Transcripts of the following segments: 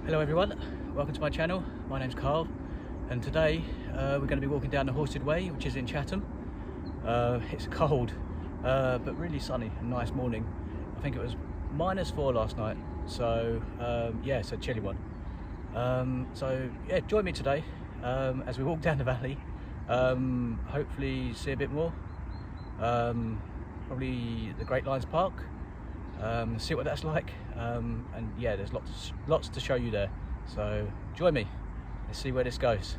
Hello everyone, welcome to my channel. My name's Carl, and today we're going to be walking down the Horsted Way, which is in Chatham. It's cold but really sunny and nice morning. I think it was -4 last night, so yeah, it's a chilly one. So yeah, join me today as we walk down the valley. Hopefully see a bit more, probably the Great Lions Park, see what that's like, and yeah, there's lots to show you there, so join me. Let's see where this goes.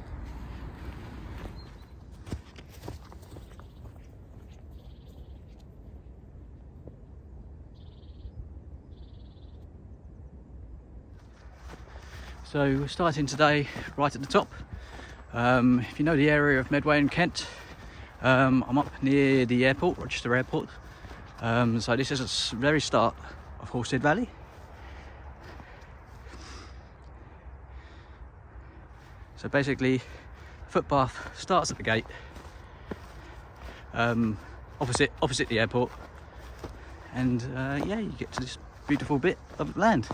So we're starting today right at the top. If you know the area of Medway in Kent, I'm up near the airport, Rochester Airport. So this is the very start of Horsted Valley. So basically, footpath starts at the gate, opposite the airport, and yeah, you get to this beautiful bit of land.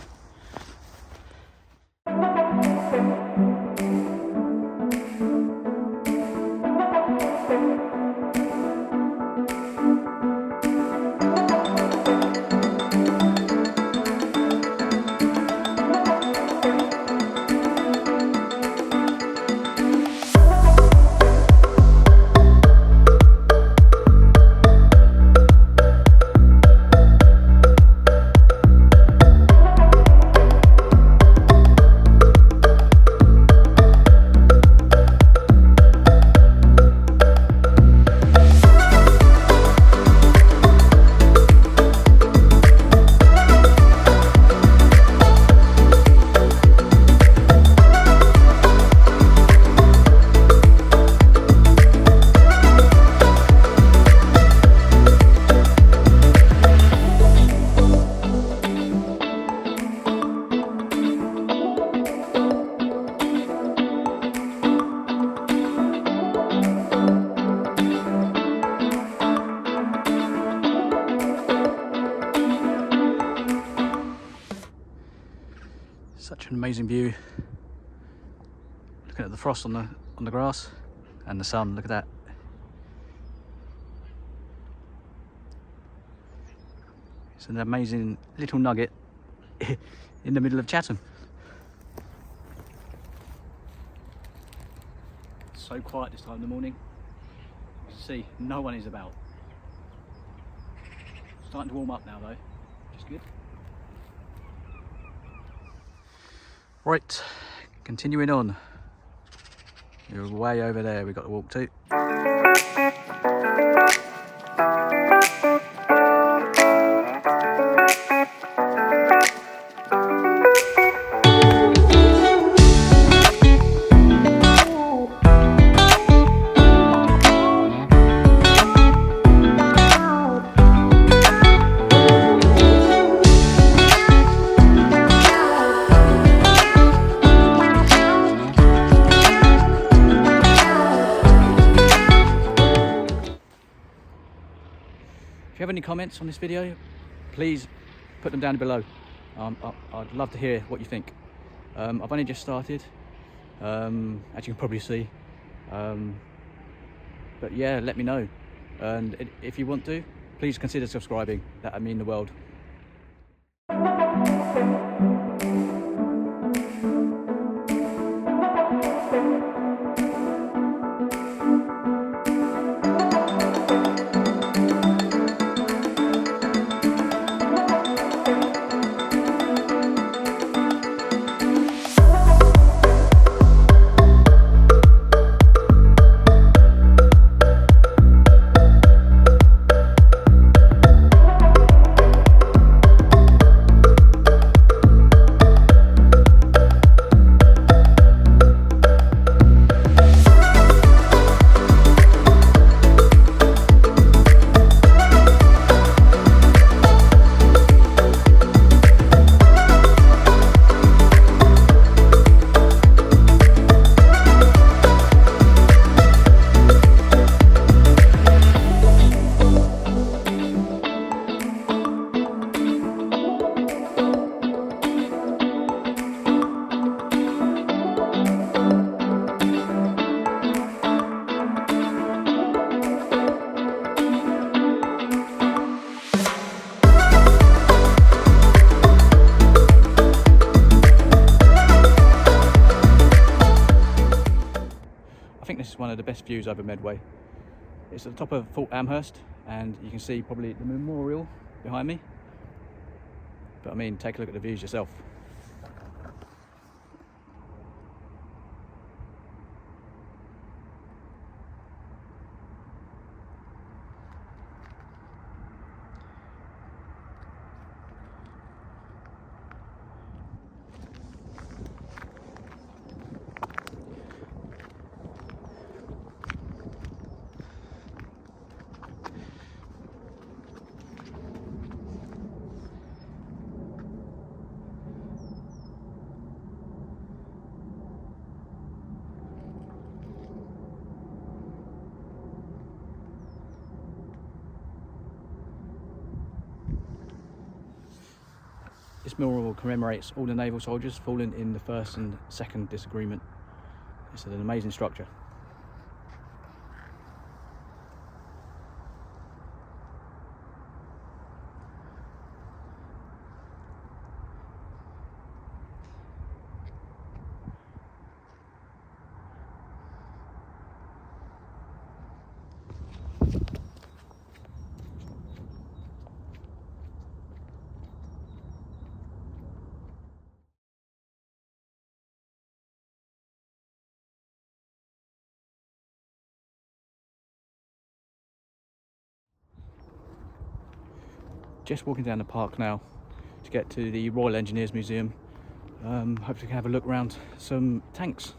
Such an amazing view. Looking at the frost on the grass and the sun. Look at that. It's an amazing little nugget in the middle of Chatham. It's so quiet this time of the morning. You can see no one is about. Starting to warm up now though, which is good. Right, continuing on. You're way over there, we've got to walk to. If you have any comments on this video, please put them down below. I'd love to hear what you think. I've only just started, as you can probably see. But yeah, let me know. And if you want to, please consider subscribing. That would mean the world. this is one of the best views over Medway. It's at the top of Fort Amherst, and you can see probably the Memorial behind me. But I mean, take a look at the views yourself. This memorial commemorates all the naval soldiers fallen in the first and second disagreement. It's an amazing structure. Just walking down the park now to get to the Royal Engineers Museum. Hopefully we can have a look around some tanks.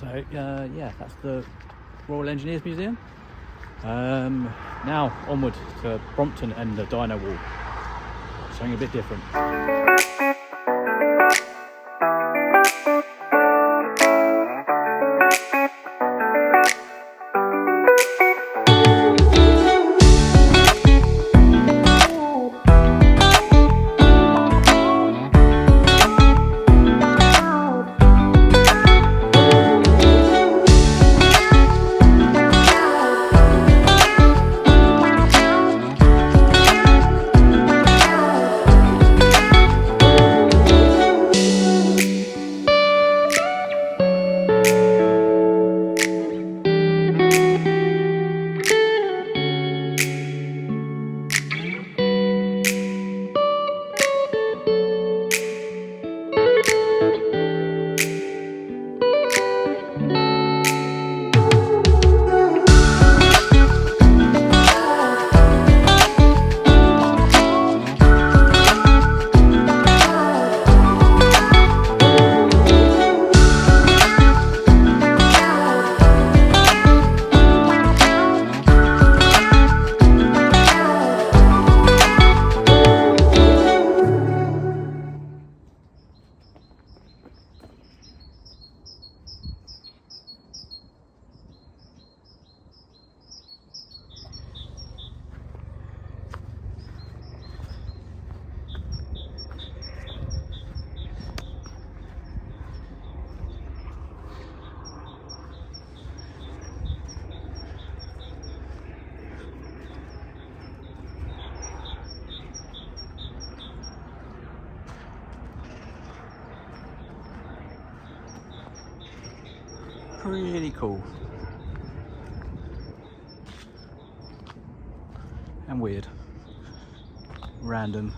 So yeah, that's the Royal Engineers Museum. Now onward to Brompton and the Dino Wall. Something a bit different. Pretty cool. And weird. Random.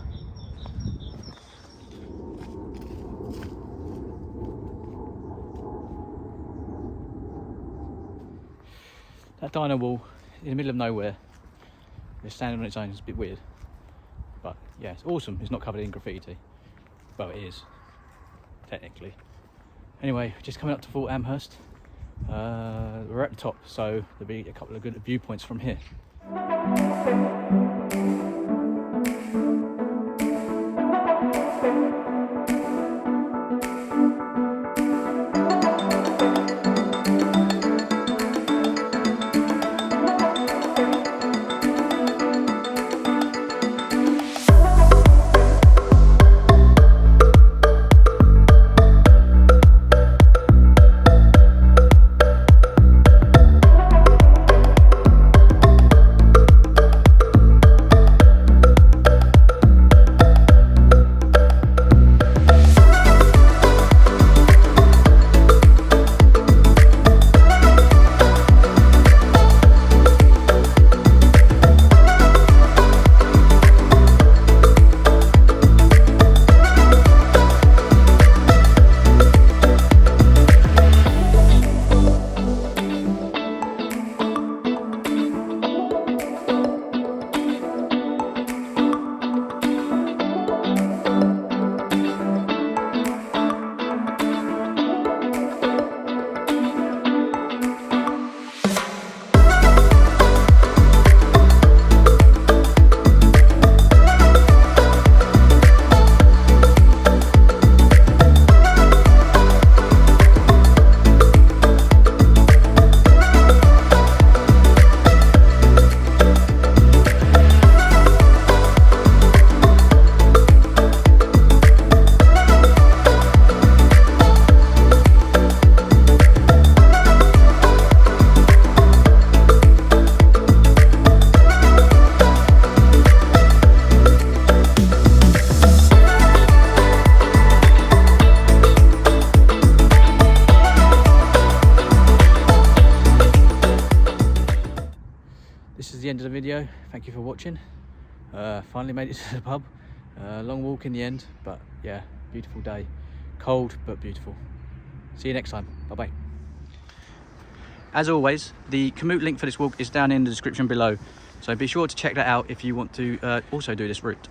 That Dino Wall in the middle of nowhere. It's standing on its own, it's a bit weird. But yeah, it's awesome. It's not covered in graffiti. Well, it is, technically. Anyway, just coming up to Fort Amherst. We're at the top, so there'll be a couple of good viewpoints from here. This is the end of the video. Thank you for watching. Finally made it to the pub. Long walk in the end, but yeah, beautiful day. Cold, but beautiful. See you next time. Bye-bye. As always, the commute link for this walk is down in the description below. So be sure to check that out if you want to also do this route.